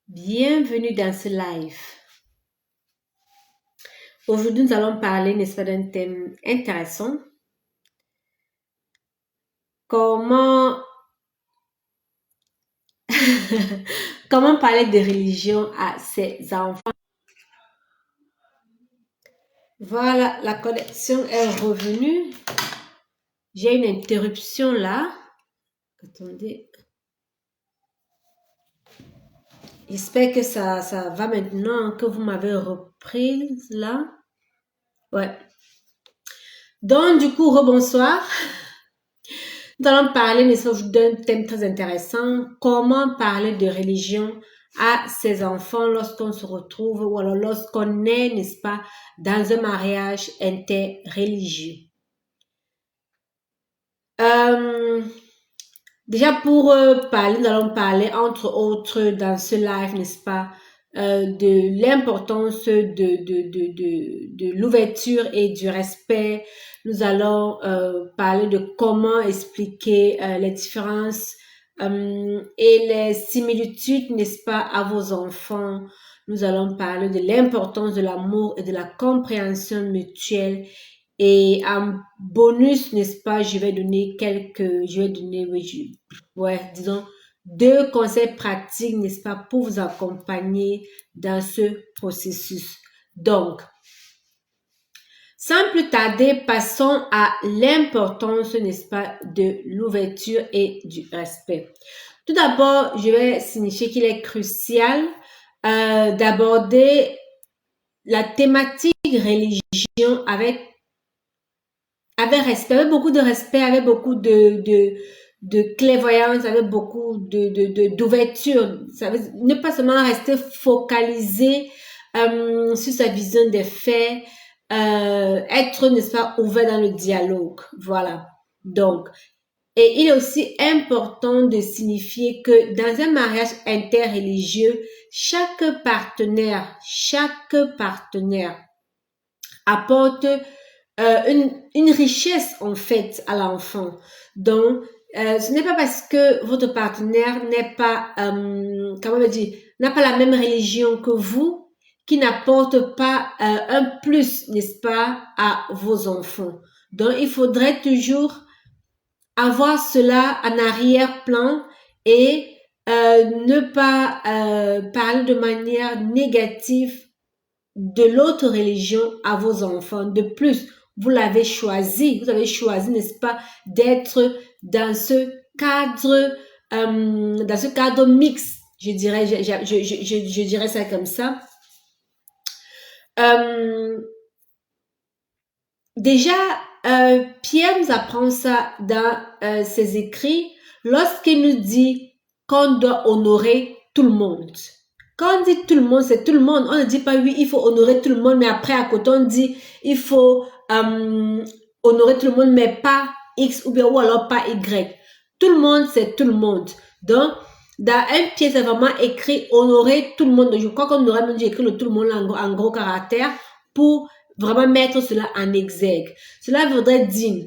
Bienvenue dans ce live. Aujourd'hui, nous allons parler, n'est-ce pas, d'un thème intéressant. Comment, comment parler de religion à ses enfants. Voilà, la connexion est revenue. J'ai une interruption là. Attendez. J'espère que ça va maintenant, que vous m'avez reprise là. Ouais. Donc, du coup, rebonsoir. Nous allons parler, n'est-ce pas, d'un thème très intéressant. Comment parler de religion à ses enfants lorsqu'on se retrouve ou alors lorsqu'on est, n'est-ce pas, dans un mariage interreligieux. Déjà pour parler, nous allons parler entre autres dans ce live, n'est-ce pas, de l'importance de l'ouverture et du respect. Nous allons parler de comment expliquer les différences et les similitudes, n'est-ce pas, à vos enfants. Nous allons parler de l'importance de l'amour et de la compréhension mutuelle. Et en bonus, n'est-ce pas, disons, 2 conseils pratiques, n'est-ce pas, pour vous accompagner dans ce processus. Donc, sans plus tarder, passons à l'importance, n'est-ce pas, de l'ouverture et du respect. Tout d'abord, je vais signifier qu'il est crucial d'aborder la thématique religion avec respect, avec beaucoup de respect, avec beaucoup de clairvoyance, avec beaucoup d'ouverture. Ça veut ne pas seulement rester focalisé sur sa vision des faits, être, n'est-ce pas, ouvert dans le dialogue. Voilà. Donc, et il est aussi important de signifier que dans un mariage interreligieux, chaque partenaire apporte une richesse en fait à l'enfant. Donc, ce n'est pas parce que votre partenaire n'est pas, n'a pas la même religion que vous, qui n'apporte pas un plus, n'est-ce pas, à vos enfants. Donc, il faudrait toujours avoir cela en arrière-plan et ne pas parler de manière négative de l'autre religion à vos enfants. De plus, vous avez choisi, n'est-ce pas, d'être dans ce cadre mixte, je dirais ça comme ça. Déjà, Pierre nous apprend ça dans ses écrits lorsqu'il nous dit qu'on doit honorer tout le monde. Quand on dit tout le monde, c'est tout le monde. On ne dit pas oui, il faut honorer tout le monde, mais après à côté on dit il faut honorer tout le monde, mais pas X ou alors pas Y. Tout le monde, c'est tout le monde. Donc, dans un pied, c'est vraiment écrit honorer tout le monde. Je crois qu'on aurait même dû écrire le tout le monde en gros caractère pour vraiment mettre cela en exergue. Cela voudrait dire,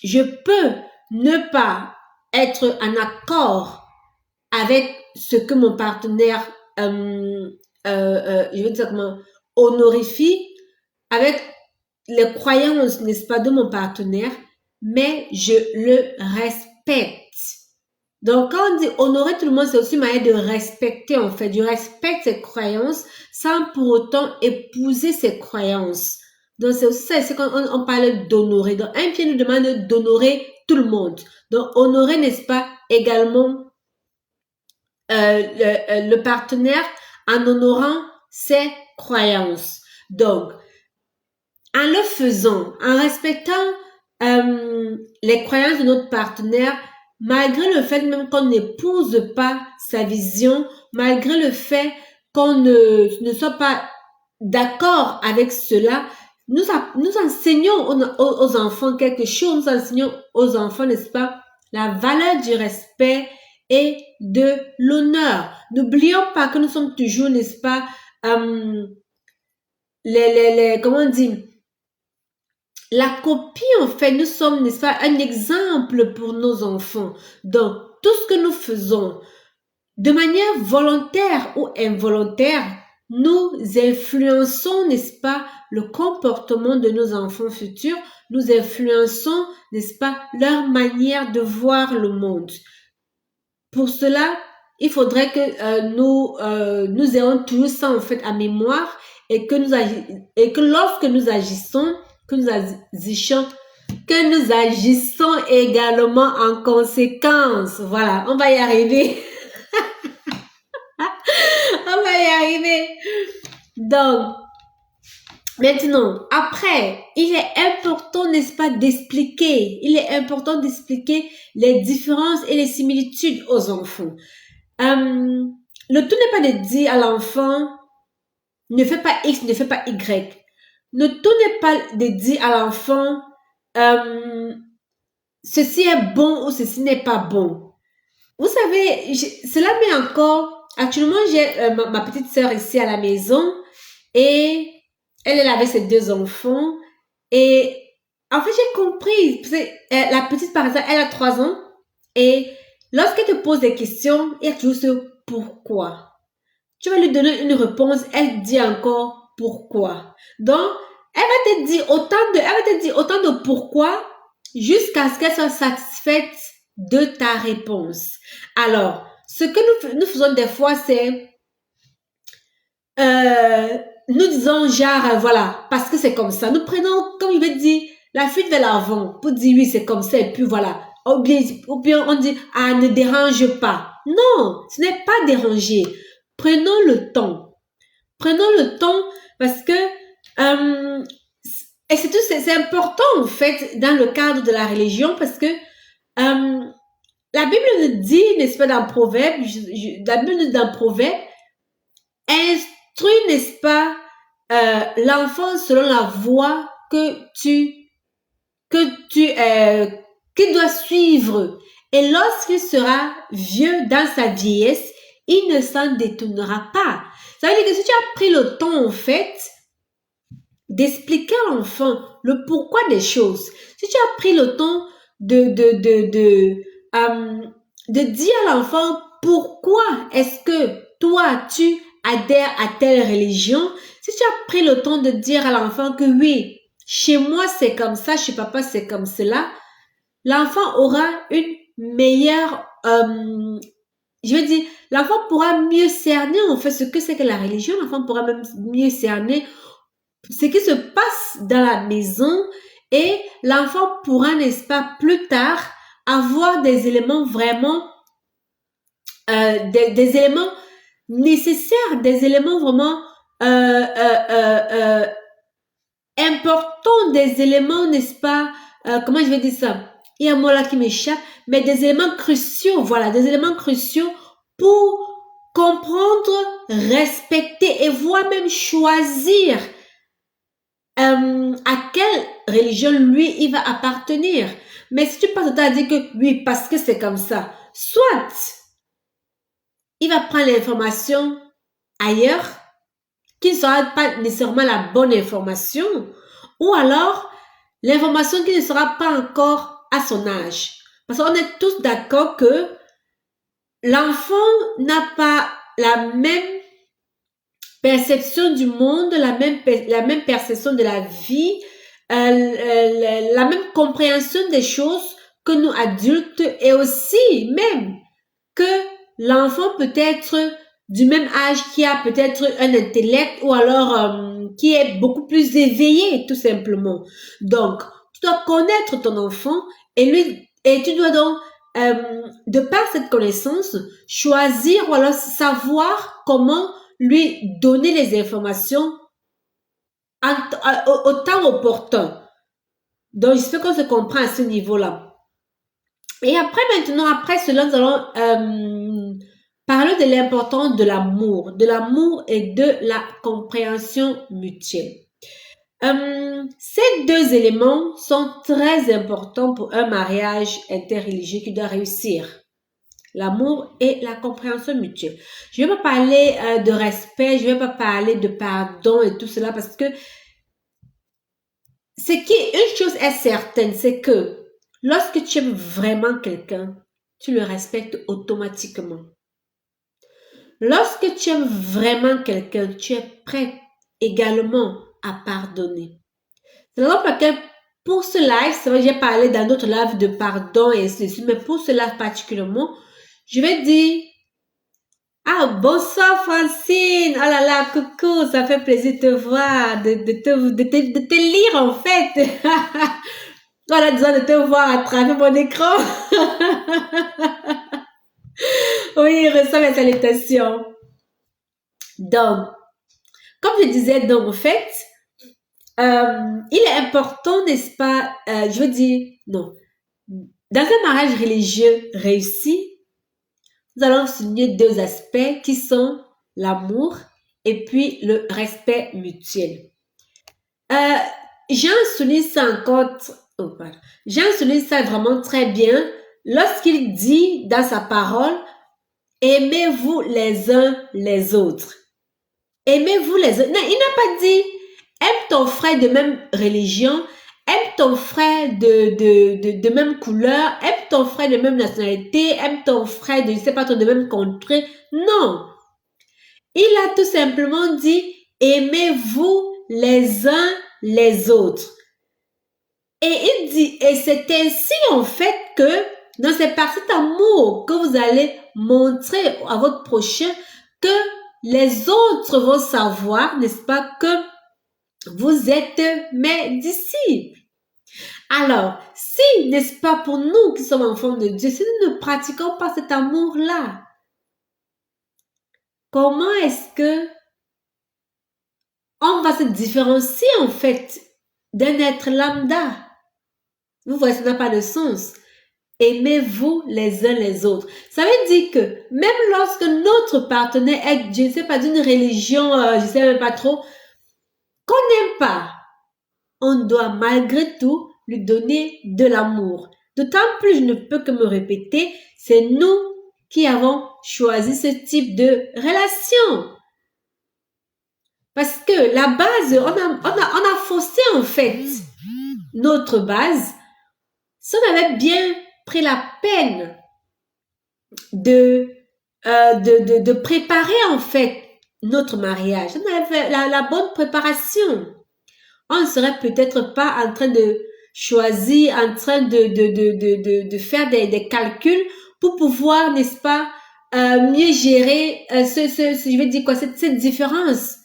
je peux ne pas être en accord avec ce que mon partenaire, je veux dire comment, honorifie, avec les croyances, n'est-ce pas, de mon partenaire, mais je le respecte. Donc, quand on dit honorer tout le monde, c'est aussi une manière de respecter, en fait. Je respecte ses croyances sans pour autant épouser ses croyances. Donc, c'est aussi ça, c'est quand on parle d'honorer. Donc, un pied nous demande d'honorer tout le monde. Donc, honorer, n'est-ce pas, également le partenaire en honorant ses croyances. Donc, en le faisant, en respectant les croyances de notre partenaire, malgré le fait même qu'on n'épouse pas sa vision, malgré le fait qu'on ne soit pas d'accord avec cela, nous enseignons aux enfants quelque chose, nous enseignons aux enfants, n'est-ce pas, la valeur du respect et de l'honneur. N'oublions pas que nous sommes toujours, n'est-ce pas, comment on dit, la copie, en fait, nous sommes, n'est-ce pas, un exemple pour nos enfants. Donc, tout ce que nous faisons, de manière volontaire ou involontaire, nous influençons, n'est-ce pas, le comportement de nos enfants futurs, nous influençons, n'est-ce pas, leur manière de voir le monde. Pour cela, il faudrait que nous ayons toujours ça en fait à mémoire et que lorsque nous agissons, que nous agissons également en conséquence. Voilà, on va y arriver. On va y arriver. Donc, maintenant, après, il est important, n'est-ce pas, d'expliquer. Il est important d'expliquer les différences et les similitudes aux enfants. Le tout n'est pas de dire à l'enfant, ne fais pas X, ne fais pas Y. Le tout n'est pas de dire à l'enfant, ceci est bon ou ceci n'est pas bon. Vous savez, cela met encore, actuellement j'ai ma petite sœur ici à la maison et elle avait ses 2 enfants et en fait j'ai compris, la petite par exemple, elle a 3 ans et lorsqu'elle te pose des questions, il y a toujours ce pourquoi. Tu vas lui donner une réponse, elle dit encore pourquoi. Donc, elle va te dire autant de pourquoi jusqu'à ce qu'elle soit satisfaite de ta réponse. Alors, ce que nous faisons des fois, c'est nous disons genre, voilà, parce que c'est comme ça. Nous prenons, comme il veut dire, la fuite vers l'avant pour dire oui, c'est comme ça et puis voilà. Ou bien on dit, ah, ne dérange pas. Non, ce n'est pas déranger. Prenons le temps. Prenons le temps parce que et c'est important en fait dans le cadre de la religion parce que la Bible nous dit, n'est-ce pas, dans Proverbe, la Bible nous dit dans Proverbe, instruis, n'est-ce pas, l'enfant selon la voie qu'il doit suivre. Et lorsqu'il sera vieux dans sa vieillesse, il ne s'en détournera pas. Ça veut dire que si tu as pris le temps, en fait, d'expliquer à l'enfant le pourquoi des choses, si tu as pris le temps de dire à l'enfant pourquoi est-ce que toi, tu adhères à telle religion, si tu as pris le temps de dire à l'enfant que oui, chez moi c'est comme ça, chez papa c'est comme cela, l'enfant aura une meilleure, je veux dire, l'enfant pourra mieux cerner en fait ce que c'est que la religion, l'enfant pourra même mieux cerner ce qui se passe dans la maison et l'enfant pourra, n'est-ce pas, plus tard avoir des éléments vraiment, des éléments nécessaires, des éléments vraiment importants, des éléments, n'est-ce pas, comment je vais dire ça? Il y a un mot là qui m'échappe, mais des éléments cruciaux, voilà, des éléments cruciaux pour comprendre, respecter et voire même choisir à quelle religion lui il va appartenir. Mais si tu passes le temps à dire que oui, parce que c'est comme ça, soit il va prendre l'information ailleurs, qui ne sera pas nécessairement la bonne information, ou alors l'information qui ne sera pas encore à son âge. Parce qu'on est tous d'accord que l'enfant n'a pas la même perception du monde, la même perception de la vie, la même compréhension des choses que nous adultes et aussi même que l'enfant peut être du même âge qui a peut-être un intellect ou alors qui est beaucoup plus éveillé tout simplement. Donc, tu dois connaître ton enfant et tu dois donc de par cette connaissance choisir ou alors savoir comment lui donner les informations au temps opportun. Donc, j'espère qu'on se comprend à ce niveau-là. Et après cela, nous allons parler de l'importance de l'amour et de la compréhension mutuelle. Ces 2 éléments sont très importants pour un mariage interreligieux qui doit réussir. L'amour et la compréhension mutuelle. Je ne vais pas parler de respect, je ne vais pas parler de pardon et tout cela parce que une chose est certaine, c'est que lorsque tu aimes vraiment quelqu'un, tu le respectes automatiquement. Lorsque tu aimes vraiment quelqu'un, tu es prêt également à pardonner. C'est la raison pour laquelle, pour ce live, c'est vrai que j'ai parlé dans d'autres lives de pardon et ainsi de suite, mais pour ce live particulièrement, je vais dire, ah, bonsoir Francine, oh là là, coucou, ça fait plaisir de te voir, de te lire en fait. On a besoin de te voir à travers mon écran. Oui, reçois mes salutations. Donc, comme je disais, donc, en fait, il est important, n'est-ce pas, je veux dire, non, dans un mariage religieux réussi, nous allons souligner deux aspects qui sont l'amour et puis le respect mutuel. Jean souligne ça encore, Jean souligne ça vraiment très bien lorsqu'il dit dans sa parole, aimez-vous les uns les autres. Aimez-vous les autres. Non, il n'a pas dit, aime ton frère de même religion, aime ton frère de même couleur, aime ton frère de même nationalité, aime ton frère de, je sais pas trop, de même contrée. Non. Il a tout simplement dit, aimez-vous les uns les autres. Et il dit, et c'est ainsi en fait que, dans c'est par cet amour que vous allez montrer à votre prochain que les autres vont savoir, n'est-ce pas, que vous êtes mes disciples. Alors, si, n'est-ce pas, pour nous qui sommes enfants de Dieu, si nous ne pratiquons pas cet amour-là, comment est-ce que on va se différencier en fait d'un être lambda? Vous voyez, ça n'a pas de sens. Aimez-vous les uns les autres. Ça veut dire que même lorsque notre partenaire est, je ne sais pas, d'une religion, je ne sais même pas trop, qu'on n'aime pas, on doit malgré tout lui donner de l'amour. D'autant plus, je ne peux que me répéter, c'est nous qui avons choisi ce type de relation. Parce que la base, on a faussé en fait notre base. Si on avait bien pris la peine de préparer en fait notre mariage, on avait fait la bonne préparation, on ne serait peut-être pas en train de choisir, en train de faire des calculs pour pouvoir, n'est-ce pas, mieux gérer je vais dire quoi, cette différence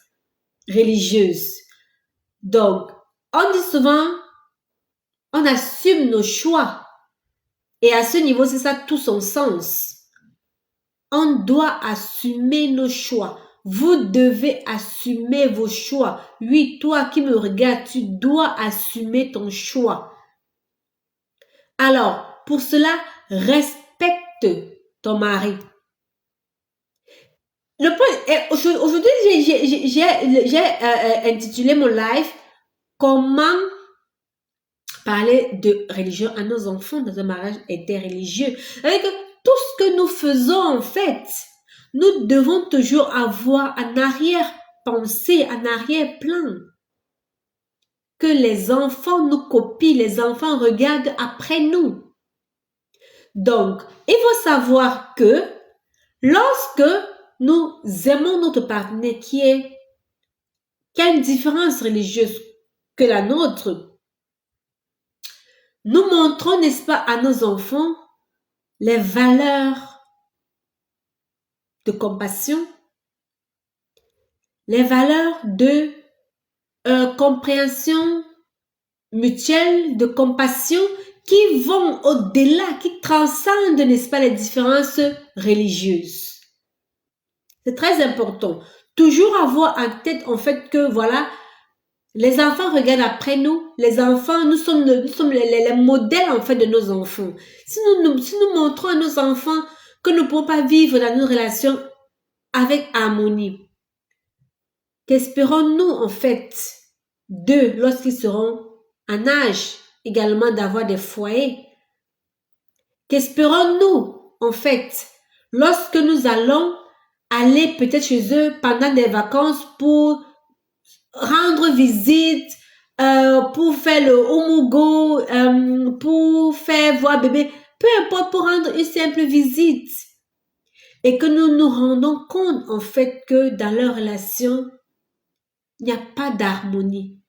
religieuse. Donc, on dit souvent, on assume nos choix. Et à ce niveau, c'est ça tout son sens. On doit assumer nos choix. Vous devez assumer vos choix. Oui, toi qui me regardes, tu dois assumer ton choix. Alors, pour cela, respecte ton mari. Le point, aujourd'hui, j'ai intitulé mon live comment parler de religion à nos enfants dans un mariage interreligieux. Avec tout ce que nous faisons en fait, nous devons toujours avoir un arrière-pensée, un arrière-plan. Que les enfants nous copient, les enfants regardent après nous. Donc, il faut savoir que lorsque nous aimons notre partenaire qui a une différence religieuse que la nôtre, nous montrons, n'est-ce pas, à nos enfants les valeurs de compassion, les valeurs de compréhension mutuelle, de compassion qui vont au-delà, qui transcendent, n'est-ce pas, les différences religieuses. C'est très important. Toujours avoir en tête, en fait, que voilà, les enfants regardent après nous. Les enfants, nous sommes les modèles, en fait, de nos enfants. Si nous montrons à nos enfants que nous ne pouvons pas vivre dans nos relations avec harmonie, qu'espérons-nous, en fait, d'eux lorsqu'ils seront en âge également d'avoir des foyers? Qu'espérons-nous, en fait, lorsque nous allons aller peut-être chez eux pendant des vacances pour rendre visite, pour faire le homogo, pour faire voir bébé, peu importe, pour rendre une simple visite. et que nous nous rendons compte en fait que dans leur relation, il n'y a pas d'harmonie.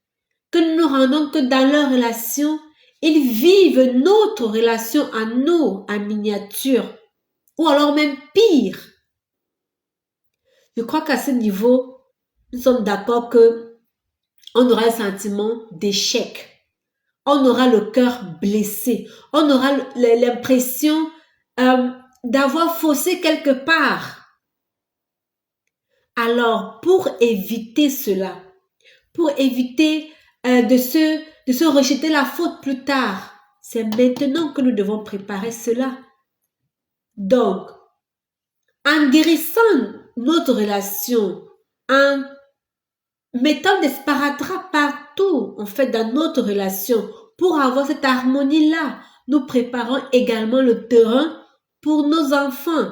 Que nous nous rendons que dans leur relation, ils vivent notre relation à nous en miniature, ou alors même pire. Je crois qu'à ce niveau, nous sommes d'accord que on aura un sentiment d'échec. On aura le cœur blessé. On aura l'impression d'avoir faussé quelque part. Alors, pour éviter cela, pour éviter de se rejeter la faute plus tard, c'est maintenant que nous devons préparer cela. Donc, en guérissant notre relation, en mettant des sparadraps partout, en fait, dans notre relation, pour avoir cette harmonie-là, nous préparons également le terrain pour nos enfants.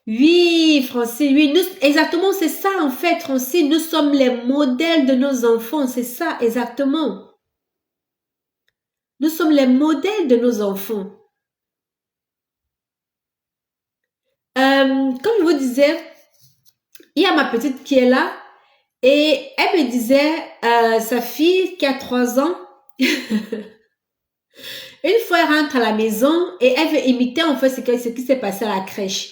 Oui, Francine, oui, exactement, c'est ça, en fait, Francine, nous sommes les modèles de nos enfants, c'est ça, exactement. Nous sommes les modèles de nos enfants. Comme je vous disais, il y a ma petite qui est là et elle me disait, sa fille qui a 3 ans, une fois elle rentre à la maison et elle veut imiter en fait ce qui s'est passé à la crèche.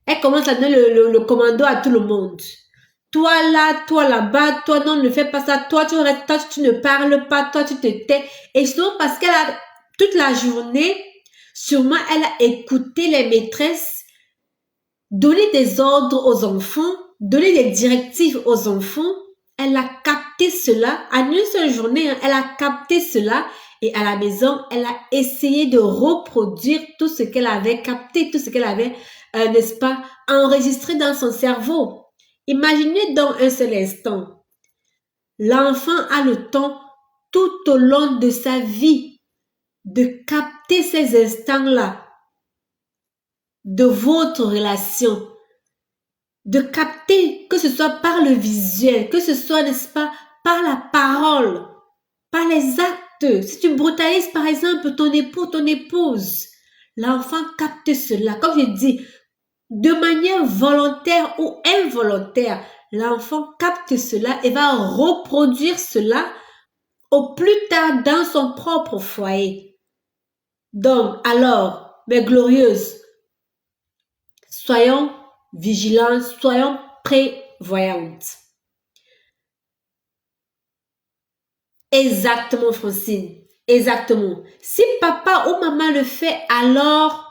Elle commence à donner le commando à tout le monde. Toi là, toi là-bas, toi non, ne fais pas ça, toi tu restes, toi tu ne parles pas, toi tu te tais. Et sinon parce qu'elle a toute la journée, sûrement elle a écouté les maîtresses donner des ordres aux enfants, donner des directives aux enfants. Elle a capté cela en une seule journée. Elle a capté cela et à la maison, elle a essayé de reproduire tout ce qu'elle avait capté, tout ce qu'elle avait, n'est-ce pas, enregistré dans son cerveau. Imaginez dans un seul instant, l'enfant a le temps tout au long de sa vie de capter ces instants-là de votre relation, de capter, que ce soit par le visuel, que ce soit, n'est-ce pas, par la parole, par les actes. Si tu brutalises, par exemple, ton époux, ton épouse, l'enfant capte cela. Comme je dis, de manière volontaire ou involontaire, l'enfant capte cela et va reproduire cela au plus tard dans son propre foyer. Donc, alors, mes glorieuses, soyons vigilantes, soyons prévoyantes. Exactement, Francine. Exactement. Si papa ou maman le fait, alors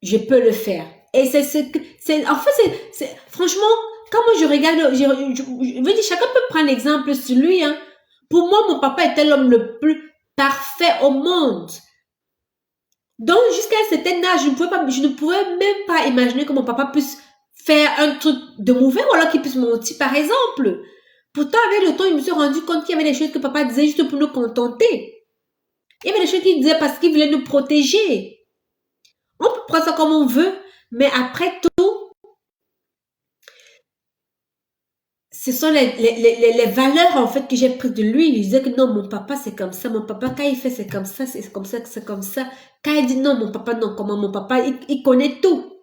je peux le faire. Et c'est ce que c'est. En fait, c'est franchement, quand moi je regarde, je veux dire, chacun peut prendre l'exemple sur lui. Hein. Pour moi, mon papa était l'homme le plus parfait au monde. Donc, jusqu'à un certain âge, je ne pouvais même pas imaginer que mon papa puisse faire un truc de mauvais ou alors qu'il puisse mentir, par exemple. Pourtant, avec le temps, je me suis rendu compte qu'il y avait des choses que papa disait juste pour nous contenter. Il y avait des choses qu'il disait parce qu'il voulait nous protéger. On peut prendre ça comme on veut, mais après tout, ce sont les valeurs en fait que j'ai prises de lui. Il disait que non, mon papa c'est comme ça. Mon papa quand il fait c'est comme ça, c'est comme ça, c'est comme ça. Quand il dit non, mon papa non, comment mon papa, il connaît tout.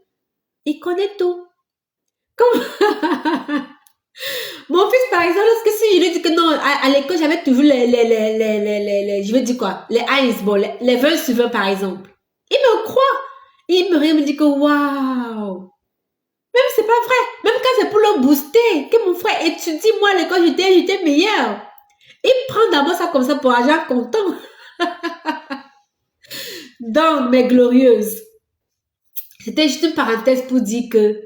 Il connaît tout. Comme mon fils par exemple, lorsque si je lui dis que non, à l'école j'avais toujours je veux dire quoi, les Heinz, bon, les 20 sur 20 par exemple. Il me croit. Il me regarde, me dit que waouh. Même c'est pas vrai. Même quand c'est pour le booster, que mon frère étudie, moi à l'école, j'étais meilleur. Il prend d'abord ça comme ça pour argent comptant. Donc, mes glorieuses, c'était juste une parenthèse pour dire que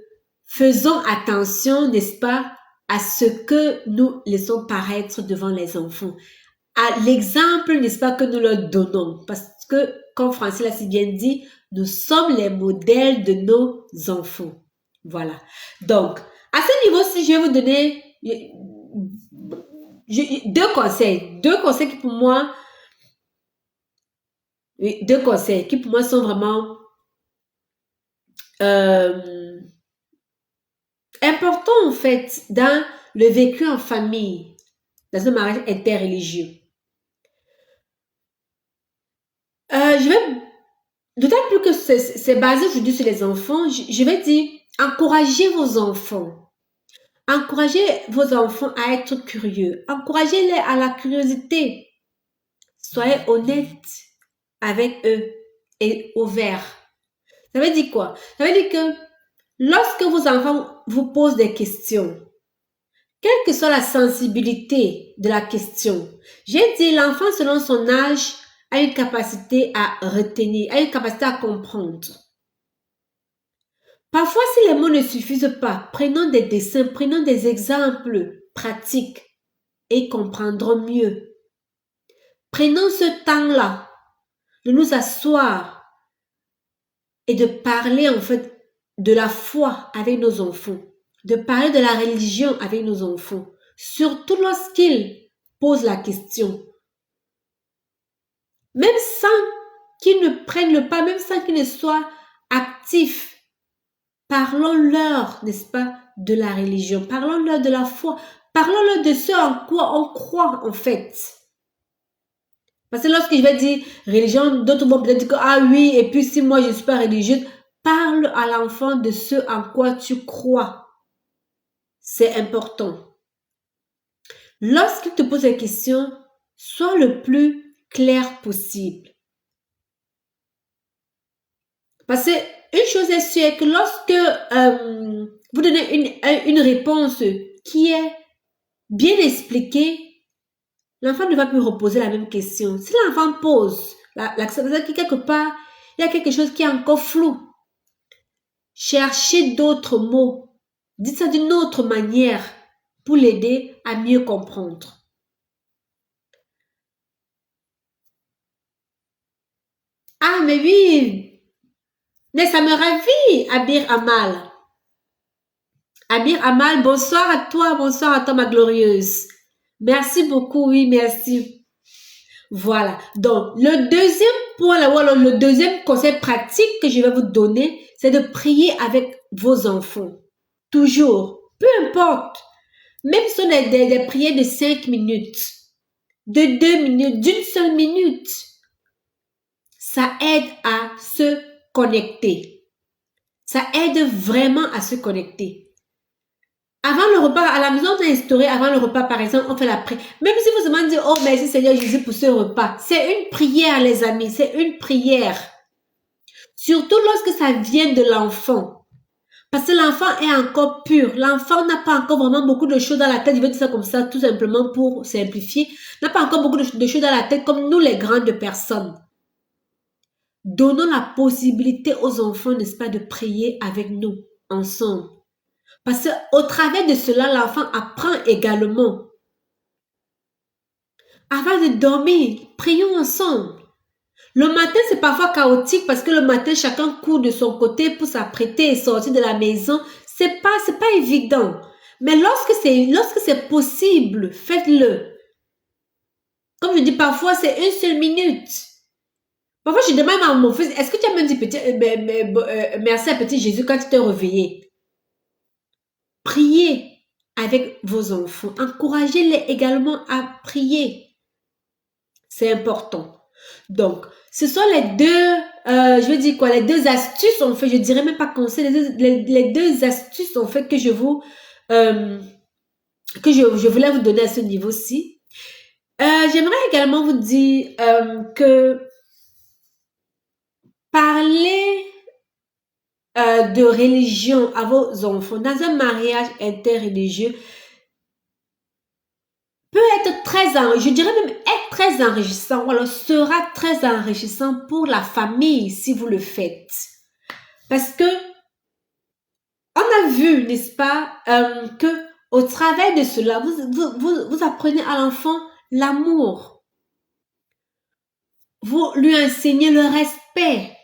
faisons attention, n'est-ce pas, à ce que nous laissons paraître devant les enfants. À l'exemple, n'est-ce pas, que nous leur donnons. Parce que, comme Francine l'a si bien dit, nous sommes les modèles de nos enfants. Voilà. Donc, à ce niveau-ci, je vais vous donner deux conseils. Deux conseils qui pour moi, sont vraiment importants en fait dans le vécu en famille, dans un mariage interreligieux. Je vais D'autant plus que c'est basé aujourd'hui sur les enfants, je vais dire, encouragez vos enfants. Encouragez vos enfants à être curieux. Encouragez-les à la curiosité. Soyez honnête avec eux et ouverts. Ça veut dire quoi? Ça veut dire que lorsque vos enfants vous posent des questions, quelle que soit la sensibilité de la question, j'ai dit l'enfant selon son âge a une capacité à retenir, a une capacité à comprendre. Parfois, si les mots ne suffisent pas, prenons des dessins, prenons des exemples pratiques et ils comprendront mieux. Prenons ce temps-là de nous asseoir et de parler en fait de la foi avec nos enfants, de parler de la religion avec nos enfants, surtout lorsqu'ils posent la question. Même sans qu'ils ne prennent le pas, même sans qu'ils ne soient actifs, parlons-leur, n'est-ce pas, de la religion, parlons-leur de la foi, parlons-leur de ce en quoi on croit en fait. Parce que lorsque je vais dire religion, d'autres vont peut-être dire que ah oui, et puis si moi je ne suis pas religieuse, parle à l'enfant de ce en quoi tu crois. C'est important. Lorsqu'il te pose des questions, sois le plus clair possible. Parce que une chose est sûre, que lorsque vous donnez une réponse qui est bien expliquée, l'enfant ne va plus reposer la même question. Si l'enfant pose, ça veut dire que quelque part, il y a quelque chose qui est encore flou. Cherchez d'autres mots. Dites ça d'une autre manière pour l'aider à mieux comprendre. Ah, mais oui, mais ça me ravit, Abir Amal. Abir Amal, bonsoir à toi, ma glorieuse. Merci beaucoup, oui, merci. Voilà. Donc, le deuxième point, là, alors, le deuxième conseil pratique que je vais vous donner, c'est de prier avec vos enfants. Toujours. Peu importe. Même si on a des prières de 5 minutes, de 2 minutes, d'une seule minute, ça aide à se connecter. Ça aide vraiment à se connecter. Avant le repas, à la maison, on a instauré avant le repas, par exemple, on fait la prière. Même si vous demandez, oh merci Seigneur Jésus pour ce repas, c'est une prière, les amis, c'est une prière. Surtout lorsque ça vient de l'enfant. Parce que l'enfant est encore pur. L'enfant n'a pas encore vraiment beaucoup de choses dans la tête. Je vais dire ça comme ça, tout simplement pour simplifier. N'a pas encore beaucoup de choses dans la tête comme nous, les grandes personnes. Donnons la possibilité aux enfants, n'est-ce pas, de prier avec nous, ensemble. Parce qu'au travers de cela, l'enfant apprend également. Avant de dormir, prions ensemble. Le matin, c'est parfois chaotique parce que le matin, chacun court de son côté pour s'apprêter et sortir de la maison. C'est pas évident. Mais lorsque c'est possible, faites-le. Comme je dis parfois, c'est une seule minute. Parfois, je demande à mon fils, est-ce que tu as même dit merci à petit Jésus quand tu t'es réveillé? Priez avec vos enfants. Encouragez-les également à prier. C'est important. Donc, ce sont les deux, je veux dire quoi, les deux astuces en fait, je dirais même pas conseils, les deux astuces en fait que je voulais vous donner à ce niveau-ci. J'aimerais également vous dire que parler de religion à vos enfants dans un mariage interreligieux peut être je dirais même être très enrichissant, ou alors sera très enrichissant pour la famille si vous le faites. Parce que on a vu, n'est-ce pas, que au travers de cela, vous apprenez à l'enfant l'amour. Vous lui enseignez le respect.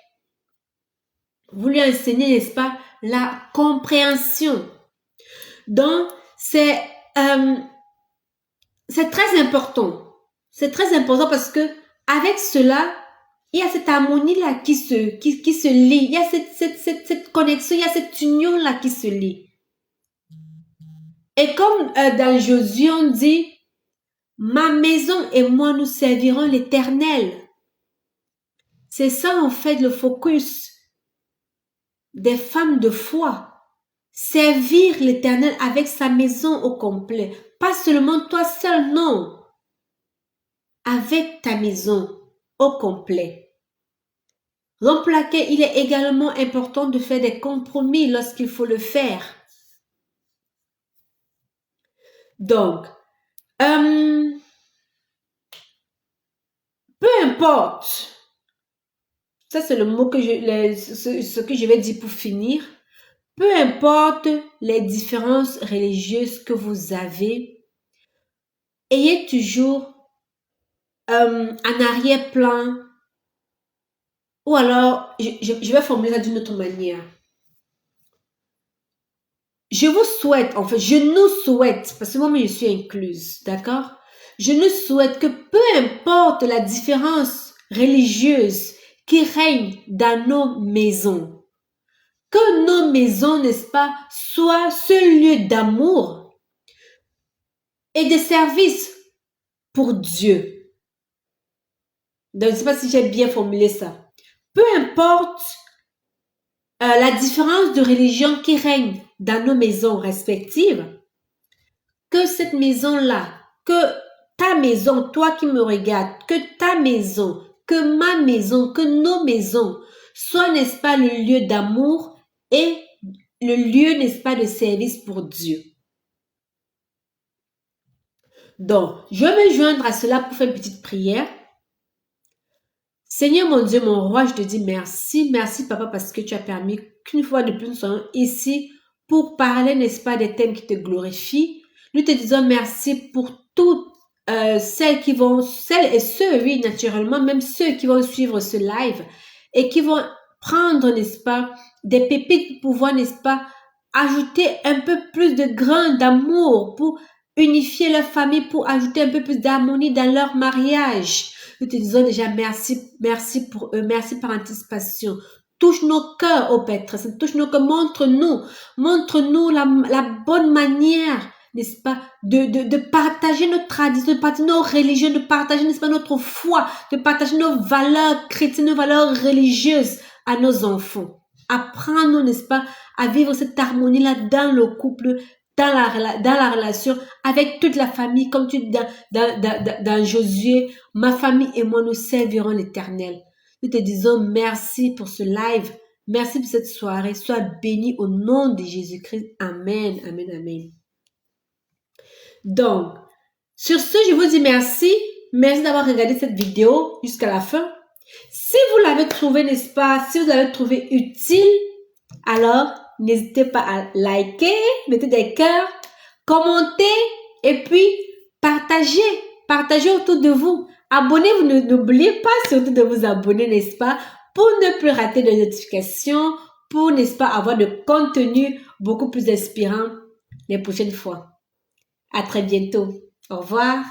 Vous lui enseignez, n'est-ce pas, la compréhension. Donc, c'est très important. C'est très important parce que avec cela, il y a cette harmonie-là qui se lie. Il y a cette connexion, il y a cette union-là qui se lie. Et comme dans Josué, on dit, ma maison et moi, nous servirons l'Éternel. C'est ça en fait le focus des femmes de foi. Servir l'Éternel avec sa maison au complet. Pas seulement toi seul, non. Avec ta maison au complet. Raison pour laquelle il est également important de faire des compromis lorsqu'il faut le faire. Donc, peu importe, ça c'est le mot que ce que je vais dire pour finir, peu importe les différences religieuses que vous avez, ayez toujours en arrière-plan, ou alors, je vais formuler ça d'une autre manière. Je vous souhaite, en fait, je nous souhaite, parce que moi-même je suis incluse, d'accord? Je nous souhaite que peu importe la différence religieuse qui règne dans nos maisons, que nos maisons, n'est-ce pas, soient ce lieu d'amour et de service pour Dieu. Donc, je ne sais pas si j'ai bien formulé ça. Peu importe la différence de religion qui règne dans nos maisons respectives, que cette maison-là, que ta maison, toi qui me regardes, que ta maison, que ma maison, que nos maisons soient, n'est-ce pas, le lieu d'amour et le lieu, n'est-ce pas, de service pour Dieu. Donc, je vais me joindre à cela pour faire une petite prière. Seigneur mon Dieu, mon roi, je te dis merci. Merci, Papa, parce que tu as permis qu'une fois de plus nous soyons ici pour parler, n'est-ce pas, des thèmes qui te glorifient. Nous te disons merci pour toutes celles et ceux, oui, naturellement, même ceux qui vont suivre ce live et qui vont prendre, n'est-ce pas, des pépites pour pouvoir, n'est-ce pas, ajouter un peu plus de grain d'amour pour unifier leur famille, pour ajouter un peu plus d'harmonie dans leur mariage. Nous te disons déjà merci pour eux, merci par anticipation. Touche nos cœurs, ô Père, touche nos cœurs, montre-nous la bonne manière, n'est-ce pas, de partager nos traditions, de partager nos religions, de partager, n'est-ce pas, notre foi, de partager nos valeurs chrétiennes, nos valeurs religieuses à nos enfants. Apprends-nous, n'est-ce pas, à vivre cette harmonie-là dans le couple, dans la relation avec toute la famille, comme tu dis dans Josué, ma famille et moi, nous servirons l'Éternel. Nous te disons merci pour ce live. Merci pour cette soirée. Sois béni au nom de Jésus-Christ. Amen, amen, amen. Donc, sur ce, je vous dis merci. Merci d'avoir regardé cette vidéo jusqu'à la fin. Si vous l'avez trouvé, n'est-ce pas, si vous l'avez trouvé utile, alors n'hésitez pas à liker, mettez des cœurs, commentez et puis partagez autour de vous. Abonnez-vous, n'oubliez pas surtout de vous abonner, n'est-ce pas, pour ne plus rater de notifications, pour, n'est-ce pas, avoir de contenu beaucoup plus inspirant les prochaines fois. À très bientôt. Au revoir.